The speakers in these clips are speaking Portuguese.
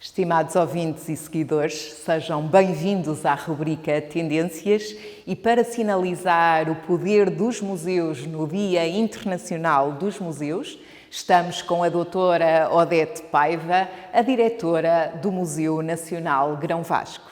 Estimados ouvintes e seguidores, sejam bem-vindos à rubrica Tendências e para sinalizar o poder dos museus no Dia Internacional dos Museus, estamos com a doutora Odete Paiva, a diretora do Museu Nacional Grão Vasco.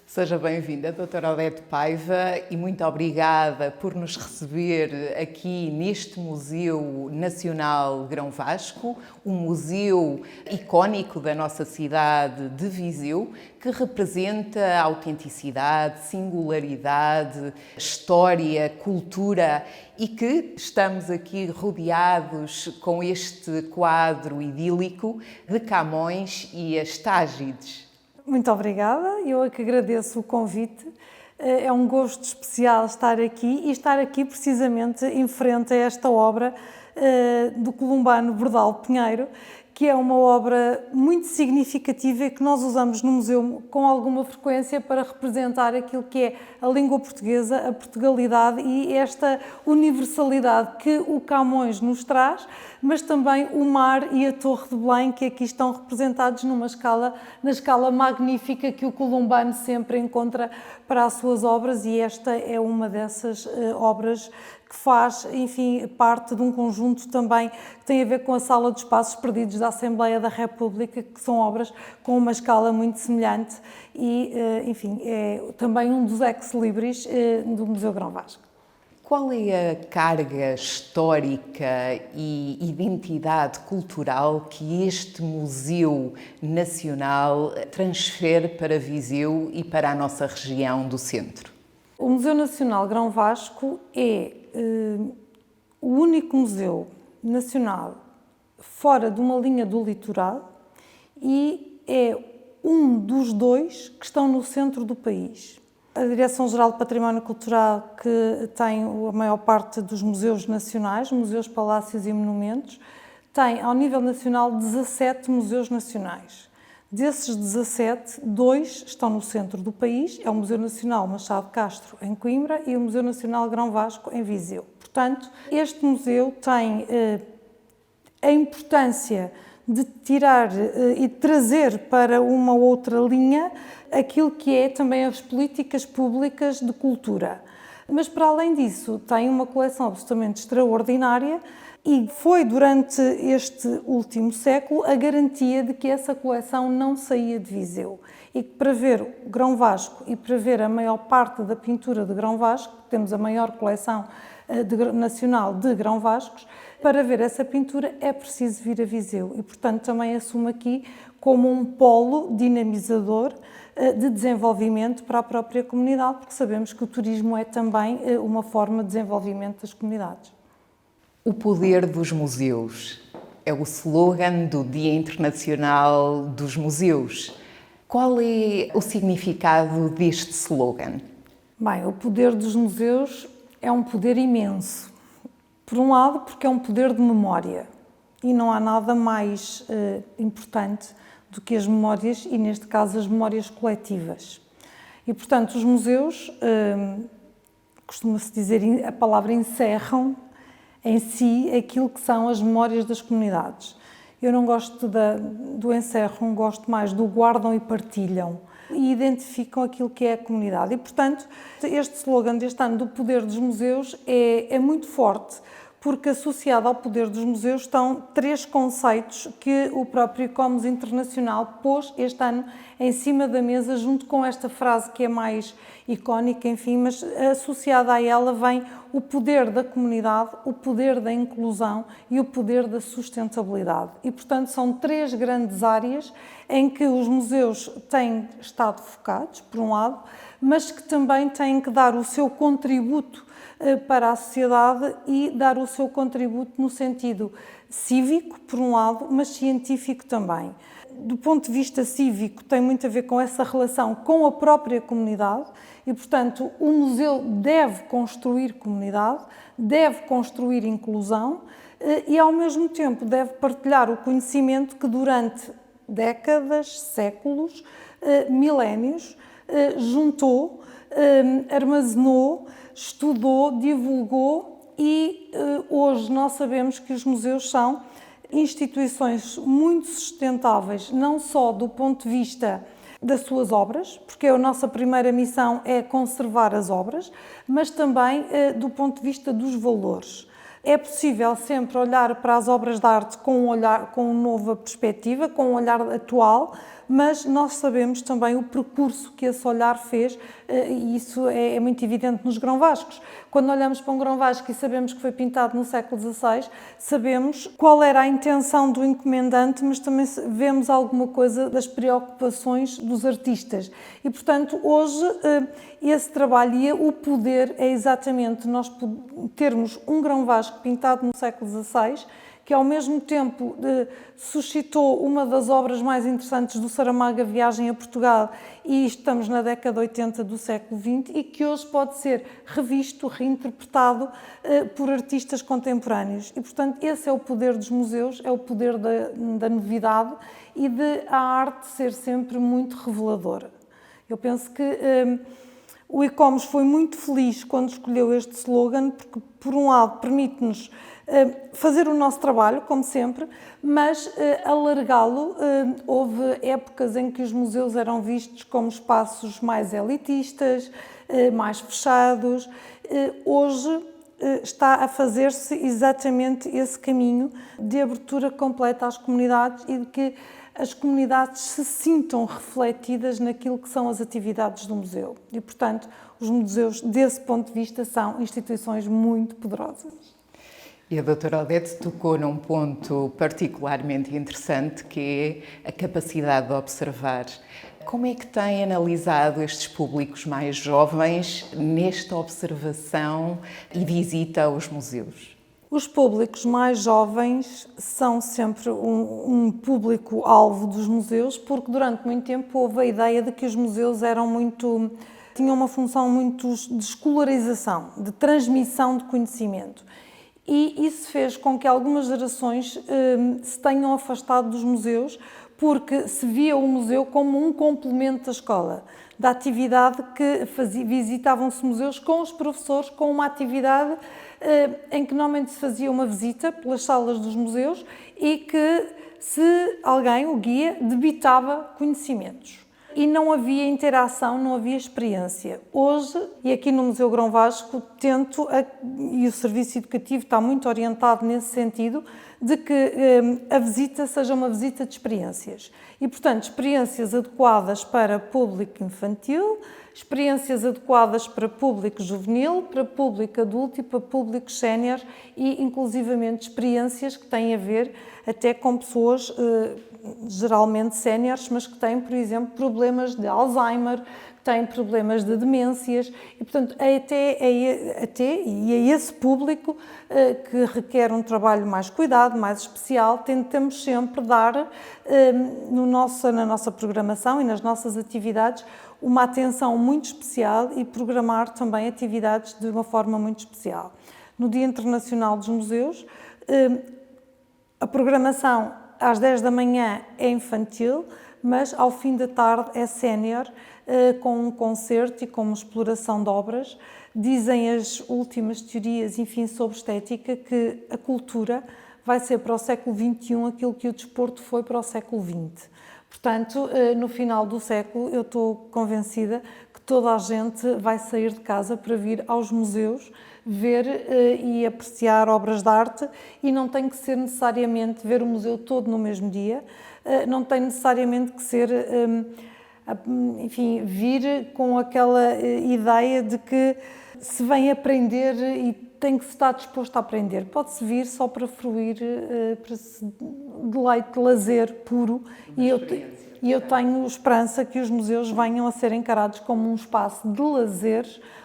Seja bem-vinda, doutora Odete Paiva, e muito obrigada por nos receber aqui neste Museu Nacional Grão Vasco, um museu icónico da nossa cidade de Viseu, que representa a autenticidade, singularidade, história, cultura e que estamos aqui rodeados com este quadro idílico de Camões e as Tágides. Muito obrigada, eu é que agradeço o convite. É um gosto especial estar aqui e estar aqui precisamente em frente a esta obra do colombano Bordalo Pinheiro, que é uma obra muito significativa e que nós usamos no museu com alguma frequência para representar aquilo que é a língua portuguesa, a Portugalidade e esta universalidade que o Camões nos traz, mas também o mar e a Torre de Belém, que aqui estão representados na escala magnífica que o colombano sempre encontra para as suas obras, e esta é uma dessas obras que faz, enfim, parte de um conjunto também que tem a ver com a Sala dos Espaços Perdidos da Assembleia da República, que são obras com uma escala muito semelhante e, enfim, é também um dos ex-libris do Museu Grão Vasco. Qual é a carga histórica e identidade cultural que este Museu Nacional transfere para Viseu e para a nossa região do centro? O Museu Nacional Grão Vasco é o único museu nacional fora de uma linha do litoral e é um dos dois que estão no centro do país. A Direção-Geral de Património Cultural, que tem a maior parte dos museus nacionais, museus, palácios e monumentos, tem, ao nível nacional, 17 museus nacionais. Desses 17, 2 estão no centro do país, é o Museu Nacional Machado de Castro, em Coimbra, e o Museu Nacional Grão Vasco, em Viseu. Portanto, este museu tem a importância de tirar e trazer para uma outra linha aquilo que é também as políticas públicas de cultura. Mas, para além disso, tem uma coleção absolutamente extraordinária e foi, durante este último século, a garantia de que essa coleção não saía de Viseu. E que, para ver o Grão Vasco e para ver a maior parte da pintura de Grão Vasco, temos a maior coleção nacional de Grão Vascos, para ver essa pintura é preciso vir a Viseu. E, portanto, também assumo aqui como um polo dinamizador de desenvolvimento para a própria comunidade, porque sabemos que o turismo é também uma forma de desenvolvimento das comunidades. O poder dos museus é o slogan do Dia Internacional dos Museus. Qual é o significado deste slogan? Bem, o poder dos museus é um poder imenso. Por um lado, porque é um poder de memória e não há nada mais importante do que as memórias e, neste caso, as memórias coletivas. E, portanto, os museus, costuma-se dizer, a palavra encerram em si aquilo que são as memórias das comunidades. Eu não gosto do encerram, gosto mais do guardam e partilham e identificam aquilo que é a comunidade. E, portanto, este slogan deste ano do poder dos museus é muito forte, porque associado ao poder dos museus estão 3 conceitos que o próprio Comes Internacional pôs este ano em cima da mesa, junto com esta frase que é mais icónica, enfim, mas associada a ela vem o poder da comunidade, o poder da inclusão e o poder da sustentabilidade. E, portanto, são 3 grandes áreas em que os museus têm estado focados, por um lado, mas que também têm que dar o seu contributo para a sociedade e dar o seu contributo no sentido cívico, por um lado, mas científico também. Do ponto de vista cívico, tem muito a ver com essa relação com a própria comunidade e, portanto, o museu deve construir comunidade, deve construir inclusão e, ao mesmo tempo, deve partilhar o conhecimento que durante décadas, séculos, milénios, juntou, armazenou, estudou, divulgou e hoje nós sabemos que os museus são instituições muito sustentáveis, não só do ponto de vista das suas obras, porque a nossa primeira missão é conservar as obras, mas também do ponto de vista dos valores. É possível sempre olhar para as obras de arte com uma nova perspectiva, com um olhar atual, mas nós sabemos também o percurso que esse olhar fez, e isso é muito evidente nos grão-vascos. Quando olhamos para um grão-vasco e sabemos que foi pintado no século XVI, sabemos qual era a intenção do encomendante, mas também vemos alguma coisa das preocupações dos artistas. E, portanto, hoje esse trabalho e o poder é exatamente nós termos um grão-vasco pintado no século XVI, que ao mesmo tempo suscitou uma das obras mais interessantes do Saramago, A Viagem a Portugal, e estamos na década de 80 do século XX, e que hoje pode ser revisto, reinterpretado por artistas contemporâneos. E, portanto, esse é o poder dos museus, é o poder da novidade e de a arte ser sempre muito reveladora. Eu penso que o ICOMOS foi muito feliz quando escolheu este slogan, porque, por um lado, permite-nos fazer o nosso trabalho, como sempre, mas alargá-lo. Houve épocas em que os museus eram vistos como espaços mais elitistas, mais fechados. Hoje está a fazer-se exatamente esse caminho de abertura completa às comunidades e de que as comunidades se sintam refletidas naquilo que são as atividades do museu. E, portanto, os museus, desse ponto de vista, são instituições muito poderosas. E a doutora Odete tocou num ponto particularmente interessante, que é a capacidade de observar. Como é que tem analisado estes públicos mais jovens nesta observação e visita aos museus? Os públicos mais jovens são sempre um público-alvo dos museus, porque durante muito tempo houve a ideia de que os museus tinham uma função muito de escolarização, de transmissão de conhecimento. E isso fez com que algumas gerações se tenham afastado dos museus, porque se via o museu como um complemento da escola, da atividade que visitavam-se museus com os professores, com uma atividade em que normalmente se fazia uma visita pelas salas dos museus e que, se alguém, o guia, debitava conhecimentos. E não havia interação, não havia experiência. Hoje, e aqui no Museu Grão-Vasco, e o serviço educativo está muito orientado nesse sentido, de que a visita seja uma visita de experiências. E, portanto, experiências adequadas para público infantil, experiências adequadas para público juvenil, para público adulto e para público sénior e, inclusivamente, experiências que têm a ver até com pessoas geralmente séniores, mas que têm, por exemplo, problemas de Alzheimer, que têm problemas de demências e, portanto, é esse público que requer um trabalho mais cuidado, mais especial. Tentamos sempre dar, na nossa programação e nas nossas atividades, uma atenção muito especial e programar também atividades de uma forma muito especial. No Dia Internacional dos Museus, a programação às 10 da manhã é infantil, mas ao fim da tarde é sénior, com um concerto e com uma exploração de obras. Dizem as últimas teorias, enfim, sobre estética, que a cultura vai ser para o século XXI aquilo que o desporto foi para o século XX. Portanto, no final do século, eu estou convencida que toda a gente vai sair de casa para vir aos museus, ver e apreciar obras de arte, e não tem que ser necessariamente ver o museu todo no mesmo dia, não tem necessariamente que ser, enfim, vir com aquela ideia de que se vem aprender e tem que estar disposto a aprender. Pode-se vir só para fruir, para deleite, lazer puro, e eu tenho esperança que os museus venham a ser encarados como um espaço de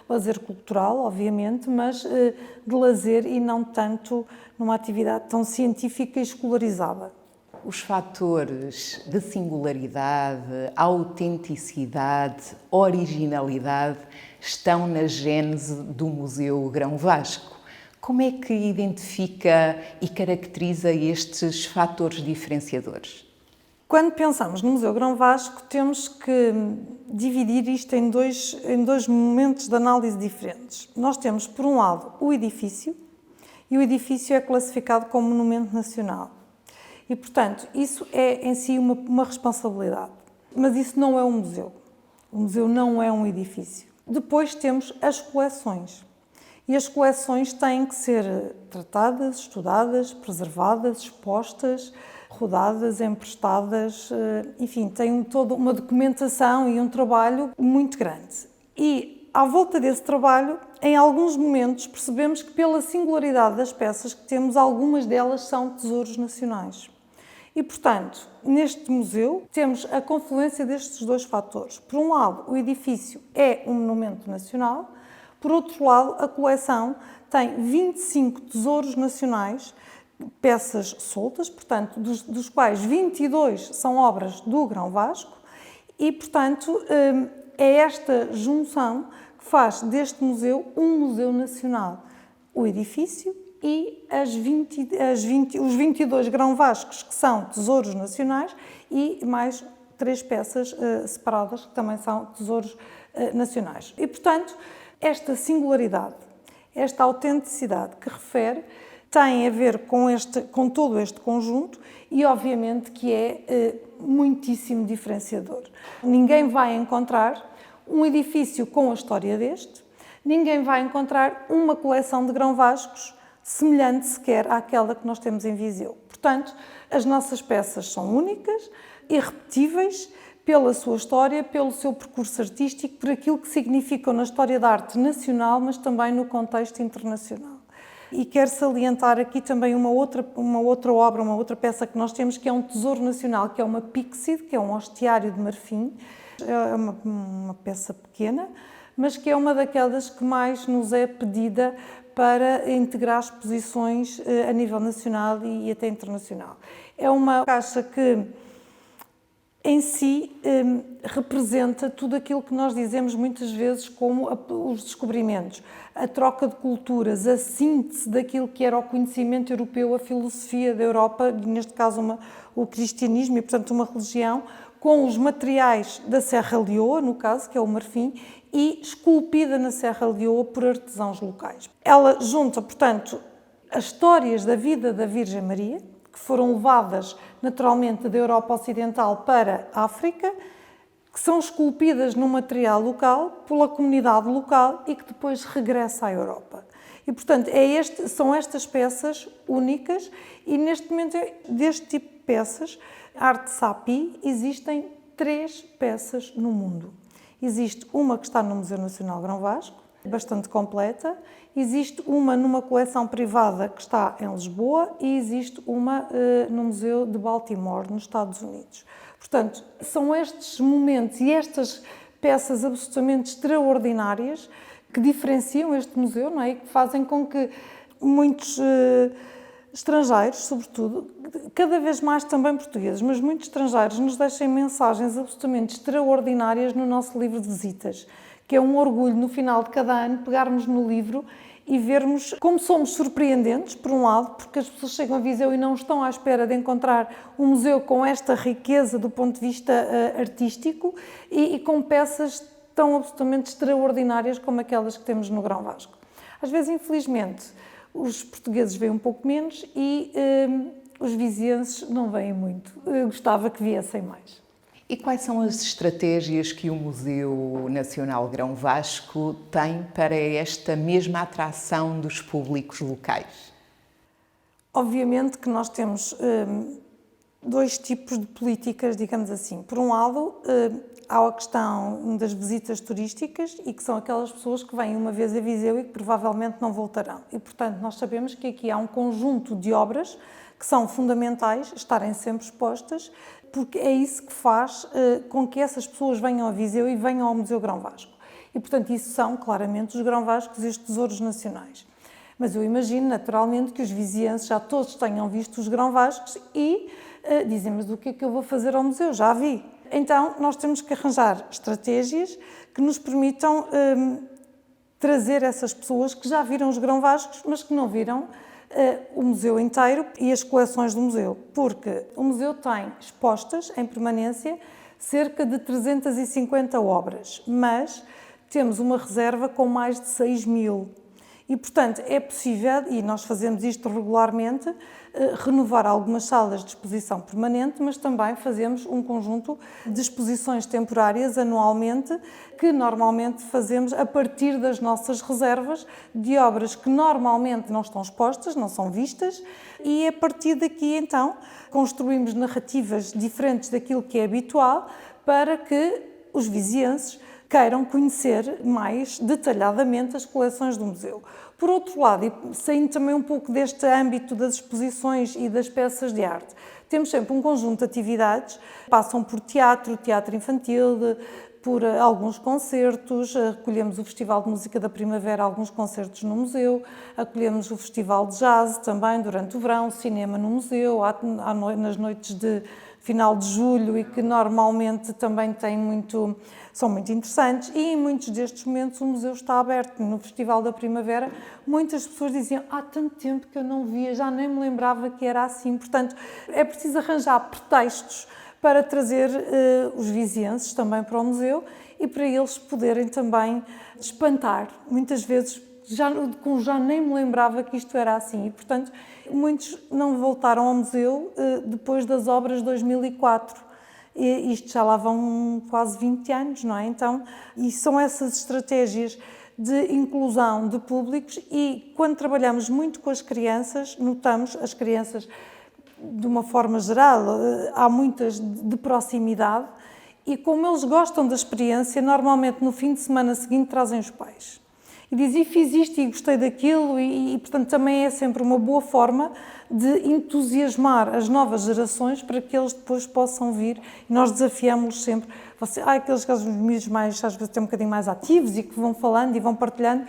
lazer cultural, obviamente, mas de lazer e não tanto numa atividade tão científica e escolarizada. Os fatores de singularidade, autenticidade, originalidade estão na gênese do Museu Grão-Vasco. Como é que identifica e caracteriza estes fatores diferenciadores? Quando pensamos no Museu Grão-Vasco, temos que dividir isto em dois momentos de análise diferentes. Nós temos, por um lado, o edifício, e o edifício é classificado como monumento nacional. E, portanto, isso é em si uma responsabilidade. Mas isso não é um museu. O museu não é um edifício. Depois temos as coleções. E as coleções têm que ser tratadas, estudadas, preservadas, expostas, rodadas, emprestadas, enfim, tem toda uma documentação e um trabalho muito grande. E, à volta desse trabalho, em alguns momentos percebemos que, pela singularidade das peças que temos, algumas delas são tesouros nacionais. E, portanto, neste museu temos a confluência destes dois fatores. Por um lado, o edifício é um monumento nacional, por outro lado, a coleção tem 25 tesouros nacionais, peças soltas, portanto, dos quais 22 são obras do Grão Vasco e, portanto, é esta junção que faz deste museu um museu nacional. O edifício e os 22 Grão Vascos, que são tesouros nacionais, e mais 3 peças separadas, que também são tesouros nacionais. E, portanto, esta singularidade, esta autenticidade que refere, tem a ver com todo este conjunto e, obviamente, que é muitíssimo diferenciador. Ninguém vai encontrar um edifício com a história deste, ninguém vai encontrar uma coleção de Grão Vascos semelhante sequer àquela que nós temos em Viseu. Portanto, as nossas peças são únicas, irrepetíveis, pela sua história, pelo seu percurso artístico, por aquilo que significam na história da arte nacional, mas também no contexto internacional. E quero salientar aqui também uma outra obra, uma outra peça que nós temos, que é um tesouro nacional, que é uma píxide, que é um hostiário de marfim. É uma peça pequena, mas que é uma daquelas que mais nos é pedida para integrar exposições a nível nacional e até internacional. É uma caixa que, em si, representa tudo aquilo que nós dizemos muitas vezes como os descobrimentos, a troca de culturas, a síntese daquilo que era o conhecimento europeu, a filosofia da Europa, neste caso o cristianismo e, portanto, uma religião, com os materiais da Serra Leoa, no caso, que é o marfim, e esculpida na Serra Leoa por artesãos locais. Ela junta, portanto, as histórias da vida da Virgem Maria, que foram levadas naturalmente da Europa Ocidental para a África, que são esculpidas no material local, pela comunidade local e que depois regressa à Europa. E, portanto, são estas peças únicas e, neste momento, deste tipo de peças, arte sapi, existem 3 peças no mundo. Existe uma que está no Museu Nacional Grão Vasco, bastante completa, existe uma numa coleção privada que está em Lisboa e existe uma no Museu de Baltimore, nos Estados Unidos. Portanto, são estes momentos e estas peças absolutamente extraordinárias que diferenciam este museu, não é? E que fazem com que muitos estrangeiros, sobretudo, cada vez mais também portugueses, mas muitos estrangeiros nos deixem mensagens absolutamente extraordinárias no nosso livro de visitas, que é um orgulho no final de cada ano pegarmos no livro e vermos como somos surpreendentes, por um lado, porque as pessoas chegam a Viseu e não estão à espera de encontrar um museu com esta riqueza do ponto de vista artístico e com peças tão absolutamente extraordinárias como aquelas que temos no Grão Vasco. Às vezes, infelizmente, os portugueses veem um pouco menos e os vizienses não veem muito. Eu gostava que viessem mais. E quais são as estratégias que o Museu Nacional Grão Vasco tem para esta mesma atração dos públicos locais? Obviamente que nós temos 2 tipos de políticas, digamos assim. Por um lado, há a questão das visitas turísticas e que são aquelas pessoas que vêm uma vez a Viseu e que provavelmente não voltarão. E, portanto, nós sabemos que aqui há um conjunto de obras que são fundamentais estarem sempre expostas, porque é isso que faz com que essas pessoas venham a Viseu e venham ao Museu Grão Vasco. E, portanto, isso são claramente os Grão Vascos e os tesouros nacionais. Mas eu imagino, naturalmente, que os vizienses já todos tenham visto os Grão Vascos e dizem, mas o que é que eu vou fazer ao museu? Já vi. Então, nós temos que arranjar estratégias que nos permitam trazer essas pessoas que já viram os Grão Vascos, mas que não viram o museu inteiro e as coleções do museu, porque o museu tem expostas em permanência cerca de 350 obras, mas temos uma reserva com mais de 6.000 E, portanto, é possível, e nós fazemos isto regularmente, renovar algumas salas de exposição permanente, mas também fazemos um conjunto de exposições temporárias anualmente, que normalmente fazemos a partir das nossas reservas de obras que normalmente não estão expostas, não são vistas, e a partir daqui, então, construímos narrativas diferentes daquilo que é habitual para que os vizienses queiram conhecer mais detalhadamente as coleções do museu. Por outro lado, e saindo também um pouco deste âmbito das exposições e das peças de arte, temos sempre um conjunto de atividades, passam por teatro infantil, por alguns concertos, acolhemos o Festival de Música da Primavera, alguns concertos no museu, acolhemos o Festival de Jazz também durante o verão, cinema no museu, nas noites de final de julho e que normalmente também são muito interessantes, e em muitos destes momentos o museu está aberto. No Festival da Primavera muitas pessoas diziam: há tanto tempo que eu não via, já nem me lembrava que era assim. Portanto, é preciso arranjar pretextos para trazer os vizienses também para o museu e para eles poderem também espantar, muitas vezes já nem me lembrava que isto era assim, e portanto muitos não voltaram ao museu depois das obras de 2004, e isto já lá vão quase 20 anos, não é? Então, e são essas estratégias de inclusão de públicos, e quando trabalhamos muito com as crianças, notamos as crianças de uma forma geral, há muitas de proximidade, e como eles gostam da experiência, normalmente no fim de semana seguinte trazem os pais. E dizem: fiz isto e gostei daquilo, e portanto também é sempre uma boa forma de entusiasmar as novas gerações para que eles depois possam vir, e nós desafiamos-los sempre. Aqueles miúdos mais, às vezes, têm um bocadinho mais ativos e que vão falando e vão partilhando.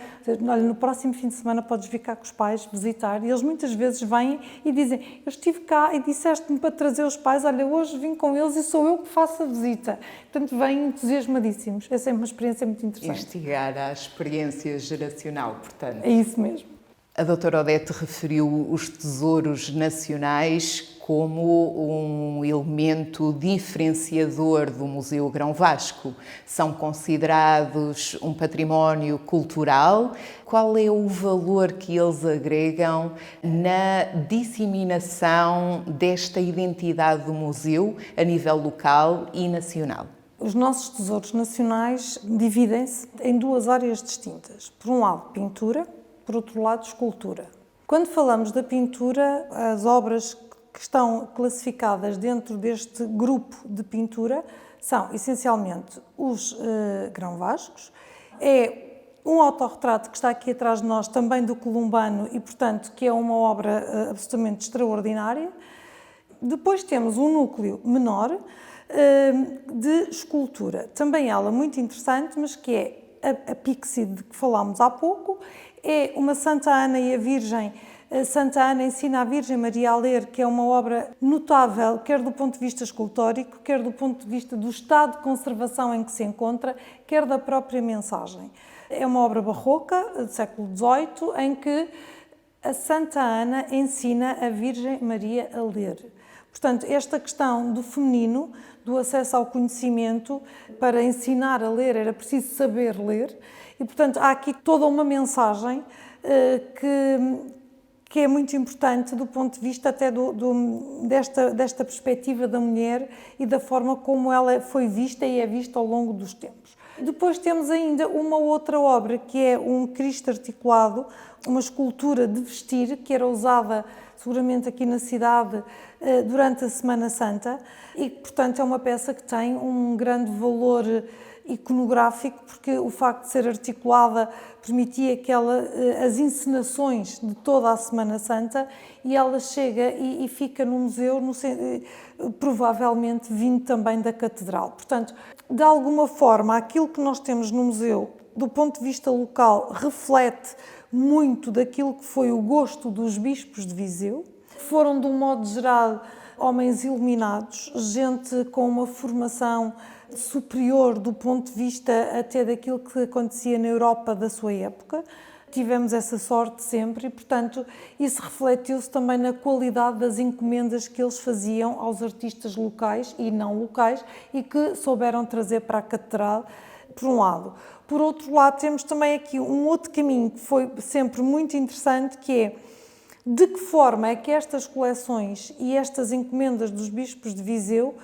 Olha, no próximo fim de semana podes vir cá com os pais visitar, e eles muitas vezes vêm e dizem: eu estive cá e disseste-me para trazer os pais, olha, hoje vim com eles e sou eu que faço a visita. Portanto, vêm entusiasmadíssimos. É sempre uma experiência muito interessante. Instigar a experiência geracional, portanto. É isso mesmo. A doutora Odete referiu os tesouros nacionais como um elemento diferenciador do Museu Grão Vasco. São considerados um património cultural. Qual é o valor que eles agregam na disseminação desta identidade do museu a nível local e nacional? Os nossos tesouros nacionais dividem-se em duas áreas distintas. Por um lado, pintura, por outro lado, escultura. Quando falamos da pintura, as obras que estão classificadas dentro deste grupo de pintura são essencialmente os grão-vascos. É um autorretrato que está aqui atrás de nós, também do Columbano, e portanto que é uma obra absolutamente extraordinária. Depois temos um núcleo menor de escultura, também ela muito interessante, mas que é a Pixie de que falámos há pouco. É uma Santa Ana e a Virgem. Santa Ana ensina a Virgem Maria a ler, que é uma obra notável, quer do ponto de vista escultórico, quer do ponto de vista do estado de conservação em que se encontra, quer da própria mensagem. É uma obra barroca, do século XVIII, em que a Santa Ana ensina a Virgem Maria a ler. Portanto, esta questão do feminino, do acesso ao conhecimento, para ensinar a ler era preciso saber ler, e portanto há aqui toda uma mensagem que é muito importante do ponto de vista até desta perspectiva da mulher e da forma como ela foi vista e é vista ao longo dos tempos. Depois temos ainda uma outra obra, que é um Cristo articulado, uma escultura de vestir, que era usada seguramente aqui na cidade durante a Semana Santa, e portanto é uma peça que tem um grande valor iconográfico, porque o facto de ser articulada permitia que as encenações de toda a Semana Santa, e ela chega e fica no museu, provavelmente vindo também da Catedral. Portanto, de alguma forma, aquilo que nós temos no museu, do ponto de vista local, reflete muito daquilo que foi o gosto dos bispos de Viseu. Foram, de um modo geral, homens iluminados, gente com uma formação superior do ponto de vista até daquilo que acontecia na Europa da sua época. Tivemos essa sorte sempre e, portanto, isso refletiu-se também na qualidade das encomendas que eles faziam aos artistas locais e não locais, e que souberam trazer para a Catedral por um lado. Por outro lado, temos também aqui um outro caminho que foi sempre muito interessante, que é de que forma é que estas coleções e estas encomendas dos bispos de Viseu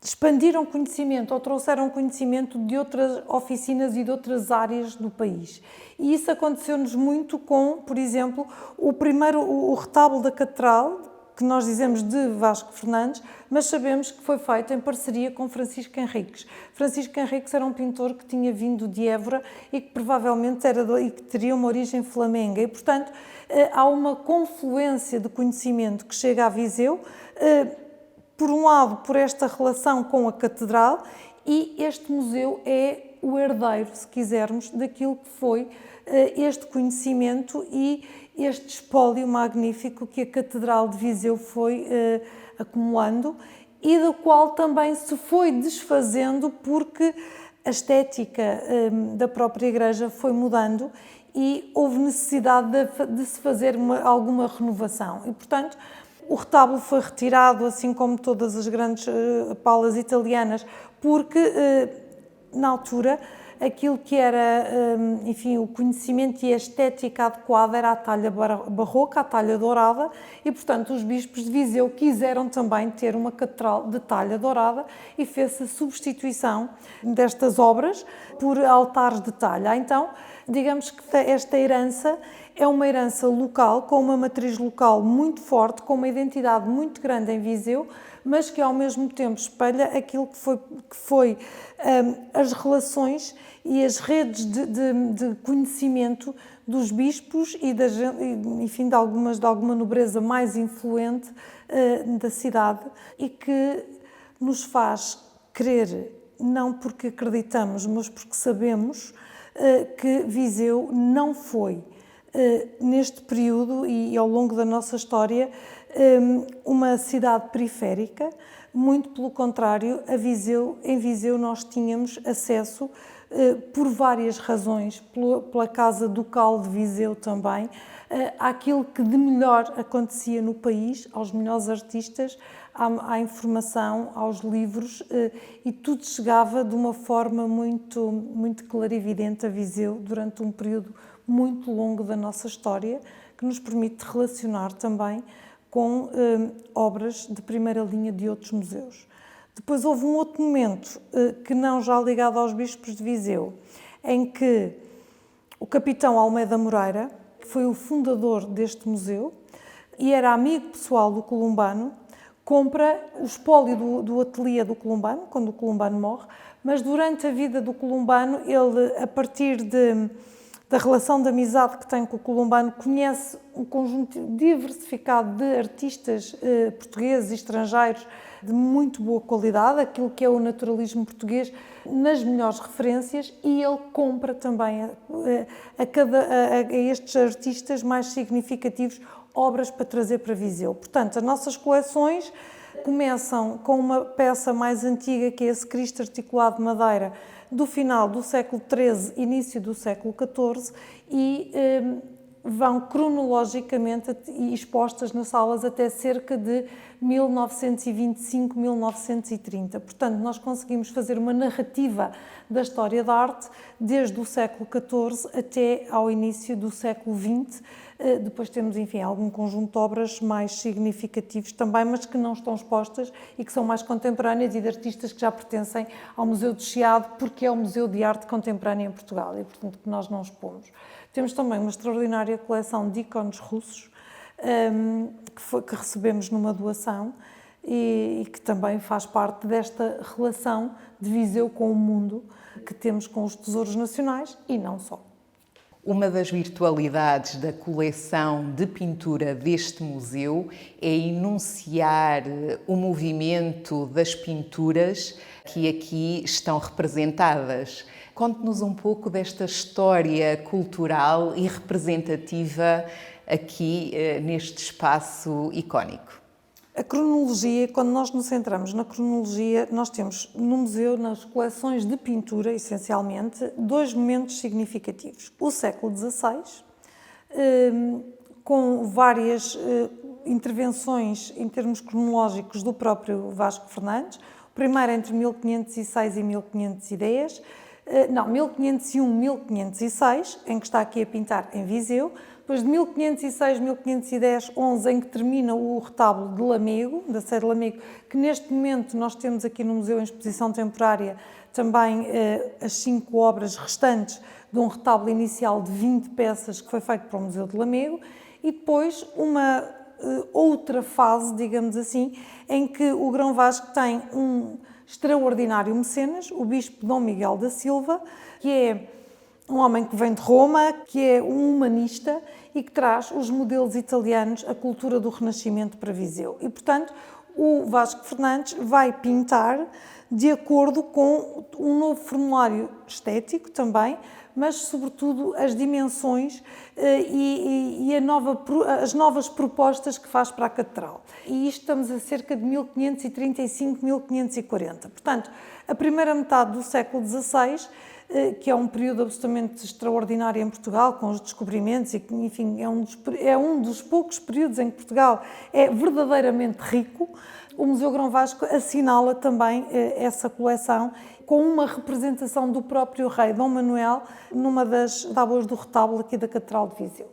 expandiram conhecimento ou trouxeram conhecimento de outras oficinas e de outras áreas do país. E isso aconteceu-nos muito com, por exemplo, o retábulo da Catedral, que nós dizemos de Vasco Fernandes, mas sabemos que foi feito em parceria com Francisco Henriques. Francisco Henriques era um pintor que tinha vindo de Évora e que provavelmente e que teria uma origem flamenga. E, portanto, há uma confluência de conhecimento que chega a Viseu, por um lado, por esta relação com a Catedral, e este museu é o herdeiro, se quisermos, daquilo que foi este conhecimento e este espólio magnífico que a Catedral de Viseu foi acumulando e do qual também se foi desfazendo porque a estética da própria Igreja foi mudando e houve necessidade de se fazer alguma renovação. E, portanto, o retábulo foi retirado, assim como todas as grandes palas italianas, porque, na altura, aquilo que era, enfim, o conhecimento e a estética adequada era a talha barroca, a talha dourada, e, portanto, os bispos de Viseu quiseram também ter uma catedral de talha dourada e fez-se a substituição destas obras por altares de talha. Então, digamos que esta herança é uma herança local, com uma matriz local muito forte, com uma identidade muito grande em Viseu, mas que ao mesmo tempo espelha aquilo que foi as relações e as redes de conhecimento dos bispos e enfim, de alguma nobreza mais influente da cidade e que nos faz crer, não porque acreditamos, mas porque sabemos que Viseu não foi, neste período e ao longo da nossa história, uma cidade periférica. Muito pelo contrário, em Viseu nós tínhamos acesso, por várias razões, pela Casa Ducal de Viseu também, àquilo que de melhor acontecia no país, aos melhores artistas, à informação, aos livros, e tudo chegava de uma forma muito, muito clarividente a Viseu durante um período muito longo da nossa história, que nos permite relacionar também com obras de primeira linha de outros museus. Depois houve um outro momento, que não já ligado aos bispos de Viseu, em que o capitão Almeida Moreira, que foi o fundador deste museu e era amigo pessoal do Columbano, compra o espólio do ateliê do Columbano, quando o Columbano morre, mas durante a vida do Columbano, ele, a partir da relação de amizade que tem com o Columbano, conhece um conjunto diversificado de artistas portugueses e estrangeiros de muito boa qualidade, aquilo que é o naturalismo português, nas melhores referências, e ele compra também a estes artistas mais significativos obras para trazer para Viseu. Portanto, as nossas coleções começam com uma peça mais antiga, que é esse Cristo articulado de madeira, do final do século XIII, início do século XIV, e vão cronologicamente expostas nas salas até cerca de 1925, 1930. Portanto, nós conseguimos fazer uma narrativa da história da arte desde o século XIV até ao início do século XX. Depois temos, enfim, algum conjunto de obras mais significativos também, mas que não estão expostas e que são mais contemporâneas e de artistas que já pertencem ao Museu do Chiado, porque é o Museu de Arte Contemporânea em Portugal e, portanto, que nós não expomos. Temos também uma extraordinária coleção de ícones russos que recebemos numa doação e que também faz parte desta relação de Viseu com o mundo que temos com os tesouros nacionais e não só. Uma das virtualidades da coleção de pintura deste museu é enunciar o movimento das pinturas que aqui estão representadas. Conte-nos um pouco desta história cultural e representativa aqui neste espaço icónico. A cronologia, quando nós nos centramos na cronologia, nós temos no museu, nas coleções de pintura, essencialmente, dois momentos significativos. O século XVI, com várias intervenções em termos cronológicos do próprio Vasco Fernandes, o primeiro entre 1506 e 1510, não, 1501, 1506, em que está aqui a pintar em Viseu, depois de 1506, 1510, 11, em que termina o retábulo de Lamego, da Sé de Lamego, que neste momento nós temos aqui no museu em exposição temporária também as 5 obras restantes de um retábulo inicial de 20 peças que foi feito para o Museu de Lamego, e depois uma outra fase, digamos assim, em que o Grão Vasco tem um extraordinário mecenas, o Bispo Dom Miguel da Silva, que é um homem que vem de Roma, que é um humanista e que traz os modelos italianos, a cultura do Renascimento para Viseu. E, portanto, o Vasco Fernandes vai pintar de acordo com um novo formulário estético também, mas, sobretudo, as dimensões e as novas propostas que faz para a Catedral. E isto estamos a cerca de 1535, 1540. Portanto, a primeira metade do século XVI, que é um período absolutamente extraordinário em Portugal, com os descobrimentos, e que, enfim, é um dos poucos períodos em que Portugal é verdadeiramente rico. O Museu Grão Vasco assinala também essa coleção com uma representação do próprio rei Dom Manuel numa das tábuas do retábulo aqui da Catedral de Viseu.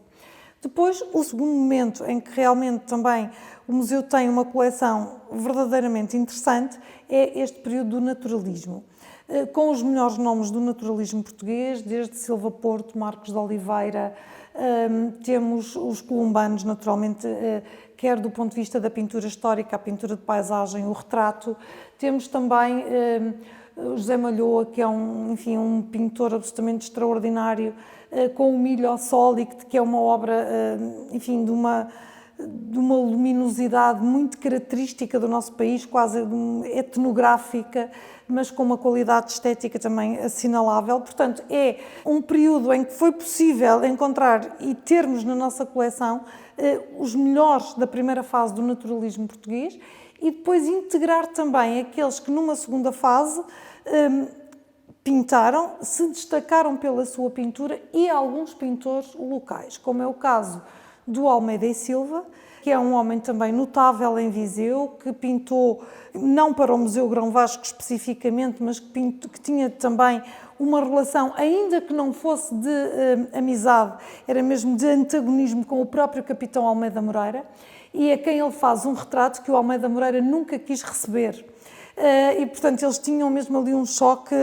Depois, o segundo momento em que realmente também o museu tem uma coleção verdadeiramente interessante é este período do naturalismo, com os melhores nomes do naturalismo português, desde Silva Porto, Marcos de Oliveira, temos os colombanos, naturalmente, quer do ponto de vista da pintura histórica, a pintura de paisagem, o retrato. Temos também José Malhoa, que é um pintor absolutamente extraordinário, com o Milho ao Sol, que é uma obra, enfim, de uma luminosidade muito característica do nosso país, quase etnográfica, mas com uma qualidade estética também assinalável. Portanto, é um período em que foi possível encontrar e termos na nossa coleção os melhores da primeira fase do naturalismo português e depois integrar também aqueles que numa segunda fase pintaram, se destacaram pela sua pintura, e alguns pintores locais, como é o caso do Almeida e Silva, que é um homem também notável em Viseu, que pintou, não para o Museu Grão Vasco especificamente, mas que tinha também uma relação, ainda que não fosse de amizade, era mesmo de antagonismo com o próprio capitão Almeida Moreira, e a quem ele faz um retrato que o Almeida Moreira nunca quis receber. E, portanto, eles tinham mesmo ali um choque,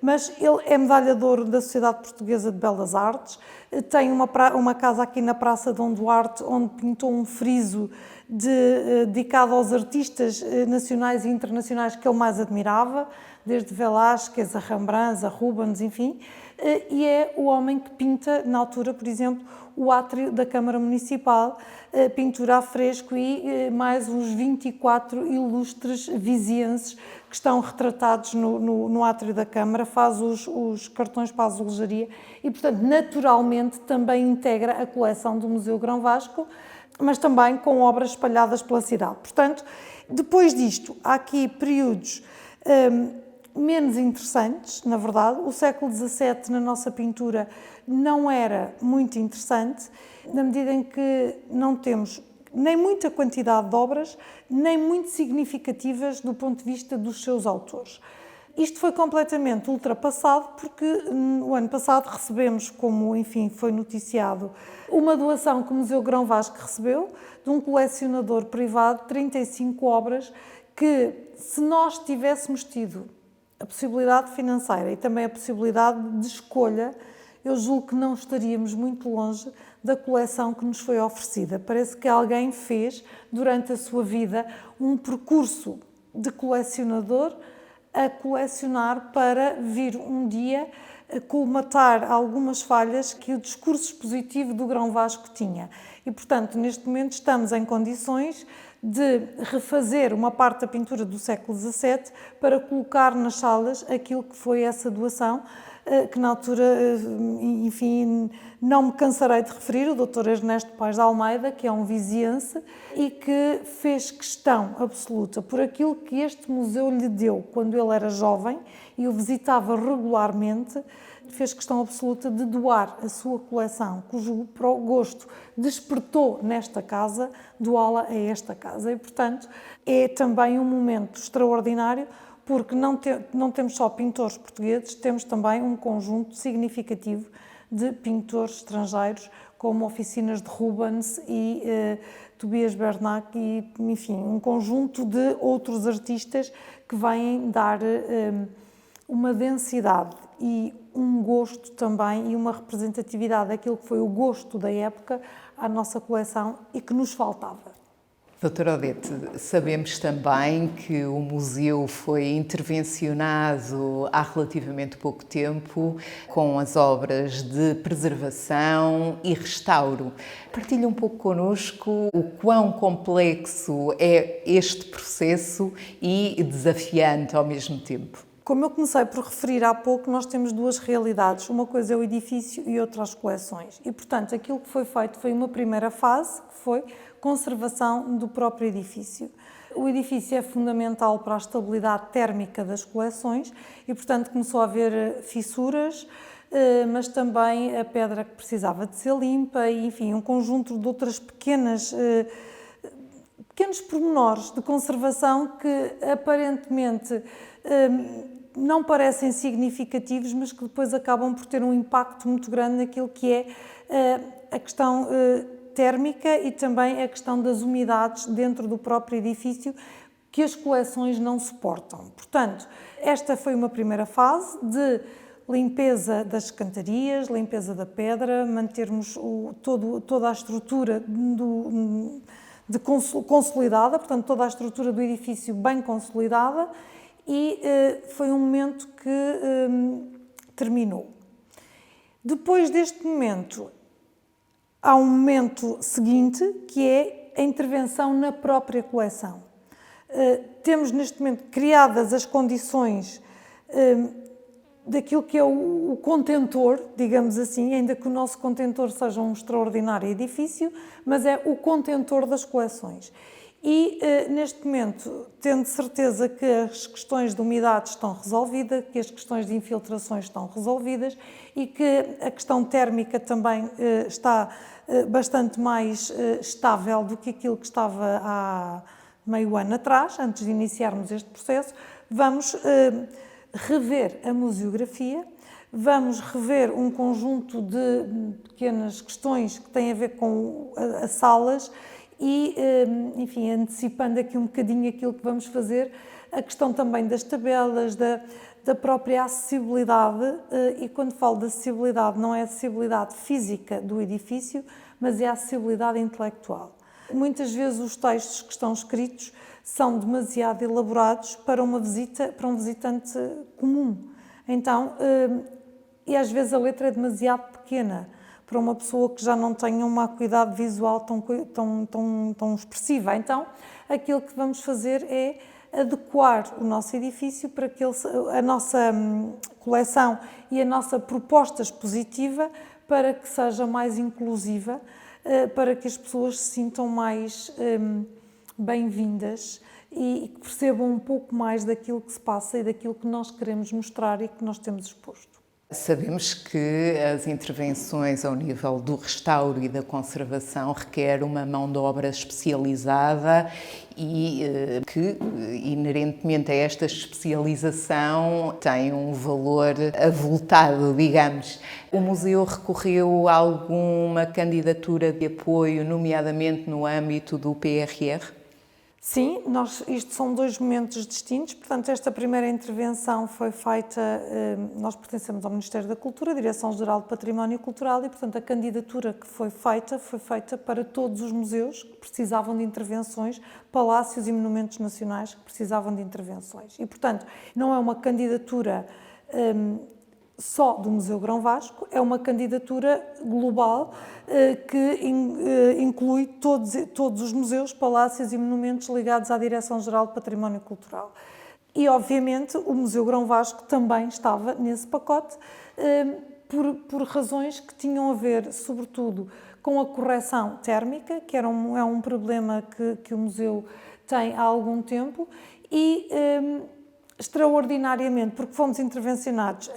mas ele é medalha de ouro da Sociedade Portuguesa de Belas Artes, tem uma casa aqui na Praça Dom Duarte, onde pintou um friso dedicado aos artistas nacionais e internacionais que ele mais admirava, desde Velázquez a Rembrandt, a Rubens, enfim, e é o homem que pinta, na altura, por exemplo, o átrio da Câmara Municipal, pintura a fresco, e mais uns 24 ilustres vizienses que estão retratados no átrio da Câmara, faz os cartões para a azulejaria e, portanto, naturalmente também integra a coleção do Museu Grão Vasco, mas também com obras espalhadas pela cidade. Portanto, depois disto, há aqui períodos menos interessantes, na verdade. O século XVII, na nossa pintura, não era muito interessante, na medida em que não temos nem muita quantidade de obras, nem muito significativas do ponto de vista dos seus autores. Isto foi completamente ultrapassado porque o ano passado recebemos, como enfim foi noticiado, uma doação que o Museu Grão Vasco recebeu de um colecionador privado, 35 obras, que se nós tivéssemos tido a possibilidade financeira e também a possibilidade de escolha, eu julgo que não estaríamos muito longe da coleção que nos foi oferecida. Parece que alguém fez, durante a sua vida, um percurso de colecionador a colecionar para vir um dia colmatar algumas falhas que o discurso expositivo do Grão Vasco tinha. E, portanto, neste momento estamos em condições de refazer uma parte da pintura do século XVII para colocar nas salas aquilo que foi essa doação, que na altura, enfim, não me cansarei de referir, o Dr. Ernesto Paes de Almeida, que é um viziense e que fez questão absoluta por aquilo que este museu lhe deu quando ele era jovem e o visitava regularmente, fez questão absoluta de doar a sua coleção, cujo gosto despertou nesta casa, doá-la a esta casa. E, portanto, é também um momento extraordinário, porque não temos só pintores portugueses, temos também um conjunto significativo de pintores estrangeiros, como oficinas de Rubens e Tobias Bernac e, enfim, um conjunto de outros artistas que vêm dar uma densidade e um gosto também e uma representatividade daquilo que foi o gosto da época à nossa coleção e que nos faltava. Doutora Odete, sabemos também que o museu foi intervencionado há relativamente pouco tempo com as obras de preservação e restauro. Partilhe um pouco connosco o quão complexo é este processo e desafiante ao mesmo tempo. Como eu comecei por referir há pouco, nós temos duas realidades. Uma coisa é o edifício e outra as coleções. E, portanto, aquilo que foi feito foi uma primeira fase, que foi conservação do próprio edifício. O edifício é fundamental para a estabilidade térmica das coleções e, portanto, começou a haver fissuras, mas também a pedra que precisava de ser limpa e, enfim, um conjunto de outras pequenos pormenores de conservação que aparentemente não parecem significativos, mas que depois acabam por ter um impacto muito grande naquilo que é a questão térmica e também a questão das umidades dentro do próprio edifício que as coleções não suportam. Portanto, esta foi uma primeira fase de limpeza das escantarias, limpeza da pedra, mantermos toda a estrutura consolidada, portanto toda a estrutura do edifício bem consolidada e foi um momento que terminou. Depois deste momento, há um momento seguinte que é a intervenção na própria coleção. Temos neste momento criadas as condições daquilo que é o contentor, digamos assim, ainda que o nosso contentor seja um extraordinário edifício, mas é o contentor das coleções. E, neste momento, tendo certeza que as questões de umidade estão resolvidas, que as questões de infiltrações estão resolvidas e que a questão térmica também está bastante mais estável do que aquilo que estava há meio ano atrás, antes de iniciarmos este processo, vamos rever a museografia, vamos rever um conjunto de pequenas questões que têm a ver com as salas e, enfim, antecipando aqui um bocadinho aquilo que vamos fazer, a questão também das tabelas, da própria acessibilidade, e quando falo de acessibilidade, não é a acessibilidade física do edifício, mas é a acessibilidade intelectual. Muitas vezes os textos que estão escritos são demasiado elaborados para um visitante comum. Então, e às vezes a letra é demasiado pequena para uma pessoa que já não tenha uma acuidade visual tão expressiva. Então, aquilo que vamos fazer é adequar o nosso edifício para que a nossa coleção e a nossa proposta expositiva para que seja mais inclusiva, para que as pessoas se sintam mais bem-vindas e que percebam um pouco mais daquilo que se passa e daquilo que nós queremos mostrar e que nós temos exposto. Sabemos que as intervenções ao nível do restauro e da conservação requer uma mão de obra especializada e que, inerentemente a esta especialização, tem um valor avultado, digamos. O museu recorreu a alguma candidatura de apoio, nomeadamente no âmbito do PRR? Sim, isto são dois momentos distintos, portanto esta primeira intervenção foi feita, nós pertencemos ao Ministério da Cultura, Direção-Geral de Património Cultural e portanto a candidatura que foi feita para todos os museus que precisavam de intervenções, palácios e monumentos nacionais que precisavam de intervenções e portanto não é uma candidatura só do Museu Grão Vasco, é uma candidatura global que inclui todos os museus, palácios e monumentos ligados à Direção-Geral de Património Cultural. E, obviamente, o Museu Grão Vasco também estava nesse pacote por razões que tinham a ver, sobretudo, com a correção térmica, que é um problema que o museu tem há algum tempo, e extraordinariamente, porque fomos intervencionados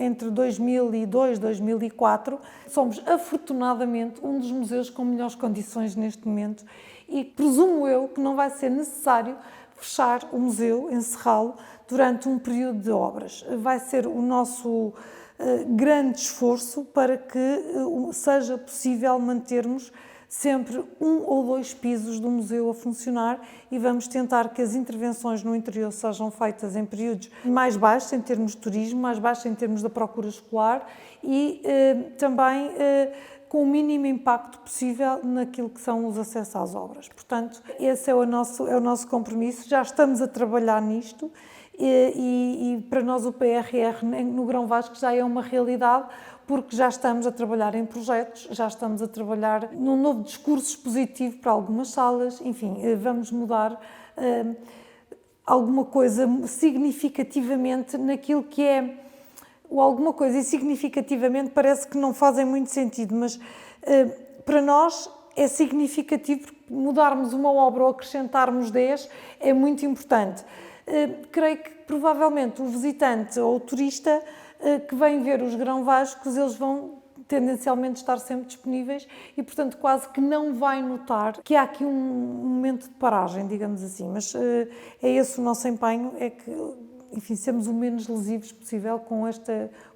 entre 2002 e 2004, somos afortunadamente um dos museus com melhores condições neste momento e presumo eu que não vai ser necessário fechar o museu, encerrá-lo durante um período de obras. Vai ser o nosso grande esforço para que seja possível mantermos sempre 1 ou 2 pisos do museu a funcionar e vamos tentar que as intervenções no interior sejam feitas em períodos mais baixos em termos de turismo, mais baixos em termos da procura escolar e também com o mínimo impacto possível naquilo que são os acessos às obras. Portanto, esse é o nosso compromisso, já estamos a trabalhar nisto e para nós o PRR no Grão Vasco já é uma realidade, porque já estamos a trabalhar em projetos, já estamos a trabalhar num novo discurso expositivo para algumas salas, enfim, vamos mudar alguma coisa significativamente naquilo que é, ou alguma coisa e significativamente parece que não fazem muito sentido, mas para nós é significativo, porque mudarmos uma obra ou acrescentarmos 10 é muito importante. Creio que provavelmente o visitante ou o turista que vem ver os Grão Vascos, eles vão tendencialmente estar sempre disponíveis e, portanto, quase que não vai notar que há aqui um momento de paragem, digamos assim. Mas é esse o nosso empenho, é que, enfim, sermos o menos lesivos possível com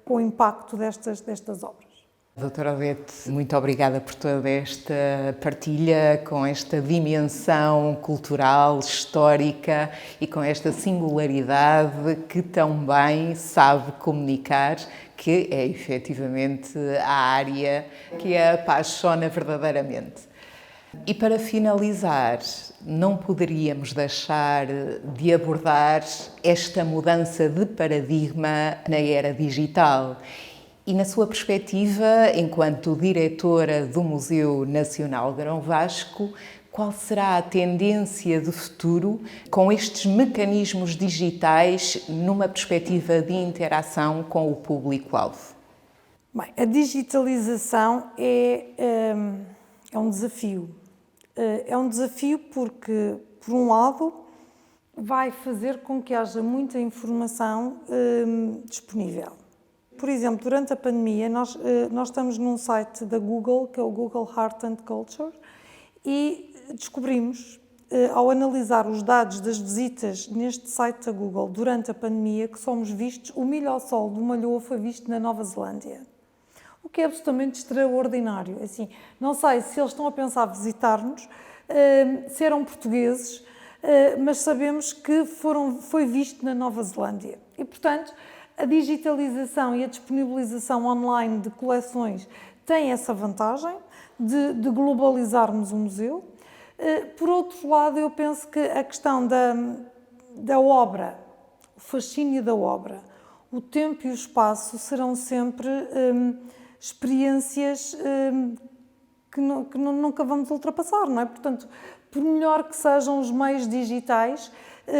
o impacto destas obras. Doutora Odete, muito obrigada por toda esta partilha com esta dimensão cultural, histórica e com esta singularidade que tão bem sabe comunicar, que é efetivamente a área que a apaixona verdadeiramente. E para finalizar, não poderíamos deixar de abordar esta mudança de paradigma na era digital. E na sua perspectiva, enquanto diretora do Museu Nacional Grão Vasco, qual será a tendência de futuro com estes mecanismos digitais numa perspectiva de interação com o público-alvo? Bem, a digitalização é um desafio. É um desafio porque, por um lado, vai fazer com que haja muita informação disponível. Por exemplo, durante a pandemia, nós estamos num site da Google, que é o Google Art and Culture, e descobrimos, ao analisar os dados das visitas neste site da Google durante a pandemia, que somos vistos, o milho ao sol do Malhoa foi visto na Nova Zelândia. O que é absolutamente extraordinário. Assim, não sei se eles estão a pensar visitar-nos, se eram portugueses, mas sabemos que foi visto na Nova Zelândia. E, portanto, a digitalização e a disponibilização online de coleções tem essa vantagem de globalizarmos o museu. Por outro lado, eu penso que a questão da obra, o fascínio da obra, o tempo e o espaço serão sempre experiências que nunca vamos ultrapassar, não é? Portanto, por melhor que sejam os meios digitais,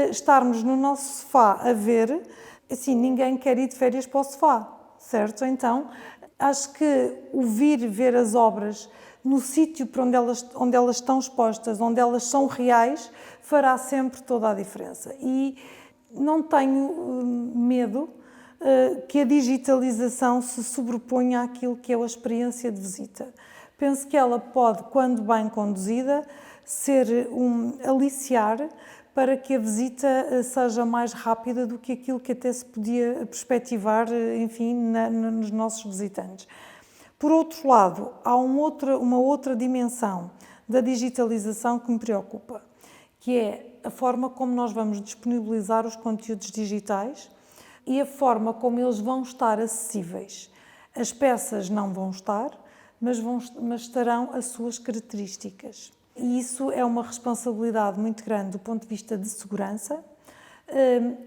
estarmos no nosso sofá a ver, assim, ninguém quer ir de férias para o sofá, certo? Então, acho que o vir ver as obras no sítio para onde elas estão expostas, onde elas são reais, fará sempre toda a diferença. E não tenho medo que a digitalização se sobreponha àquilo que é a experiência de visita. Penso que ela pode, quando bem conduzida, ser aliciar para que a visita seja mais rápida do que aquilo que até se podia perspectivar, enfim, nos nossos visitantes. Por outro lado, há uma outra dimensão da digitalização que me preocupa, que é a forma como nós vamos disponibilizar os conteúdos digitais e a forma como eles vão estar acessíveis. As peças não vão estar, mas estarão as suas características. E isso é uma responsabilidade muito grande do ponto de vista de segurança,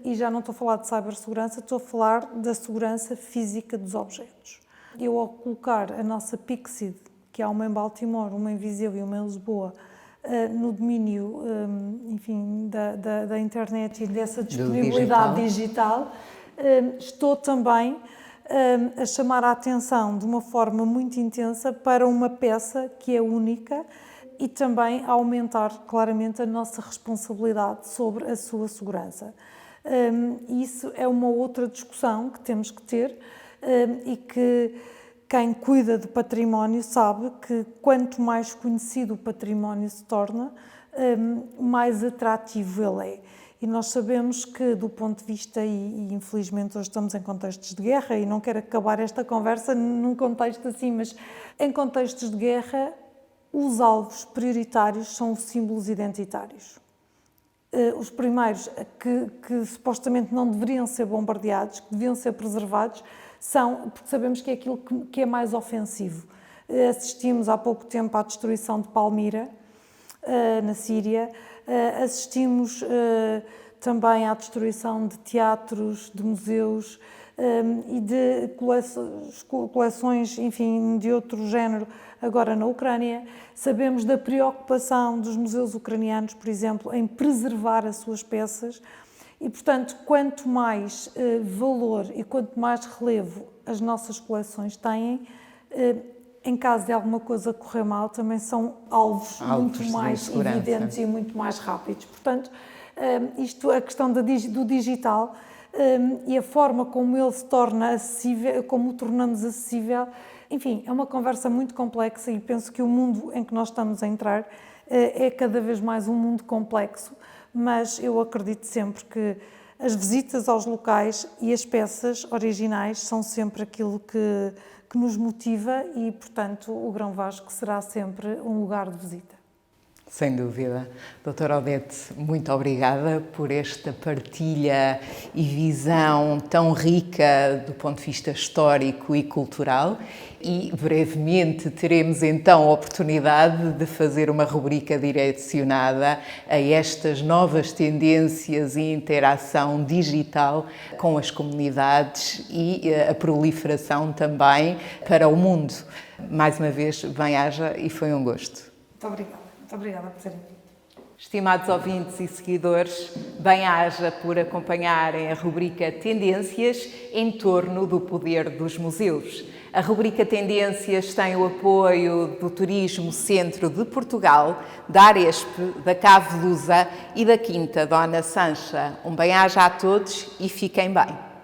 e já não estou a falar de cibersegurança, estou a falar da segurança física dos objetos. Eu, ao colocar a nossa Pixid, que há uma em Baltimore, uma em Viseu e uma em Lisboa, no domínio, enfim, da internet e dessa disponibilidade digital, estou também a chamar a atenção de uma forma muito intensa para uma peça que é única, e também a aumentar claramente a nossa responsabilidade sobre a sua segurança. Isso é uma outra discussão que temos que ter e que quem cuida do património sabe que quanto mais conhecido o património se torna, mais atrativo ele é. E nós sabemos que, do ponto de vista, e infelizmente hoje estamos em contextos de guerra, e não quero acabar esta conversa num contexto assim, mas em contextos de guerra, os alvos prioritários são os símbolos identitários. Os primeiros, que supostamente não deveriam ser bombardeados, que deviam ser preservados, são, porque sabemos que é aquilo que é mais ofensivo. Assistimos há pouco tempo à destruição de Palmira, na Síria, assistimos também à destruição de teatros, de museus e de coleções, enfim, de outro género, agora na Ucrânia. Sabemos da preocupação dos museus ucranianos, por exemplo, em preservar as suas peças e, portanto, quanto mais valor e quanto mais relevo as nossas coleções têm, em caso de alguma coisa correr mal, também são alvos muito mais evidentes e muito mais rápidos. Portanto, a questão do digital e a forma como ele se torna acessível, como o tornamos acessível, enfim, é uma conversa muito complexa e penso que o mundo em que nós estamos a entrar é cada vez mais um mundo complexo, mas eu acredito sempre que as visitas aos locais e as peças originais são sempre aquilo que nos motiva e, portanto, o Grão Vasco será sempre um lugar de visita. Sem dúvida. Doutora Odete, muito obrigada por esta partilha e visão tão rica do ponto de vista histórico e cultural e brevemente teremos então a oportunidade de fazer uma rubrica direcionada a estas novas tendências e interação digital com as comunidades e a proliferação também para o mundo. Mais uma vez, bem-aja e foi um gosto. Muito obrigada. Muito obrigada por terem vindo. Estimados ouvintes e seguidores, bem-aja por acompanharem a rubrica Tendências em torno do poder dos museus. A rubrica Tendências tem o apoio do Turismo Centro de Portugal, da Aresp, da Cave Lusa e da Quinta Dona Sancha. Um bem-aja a todos e fiquem bem.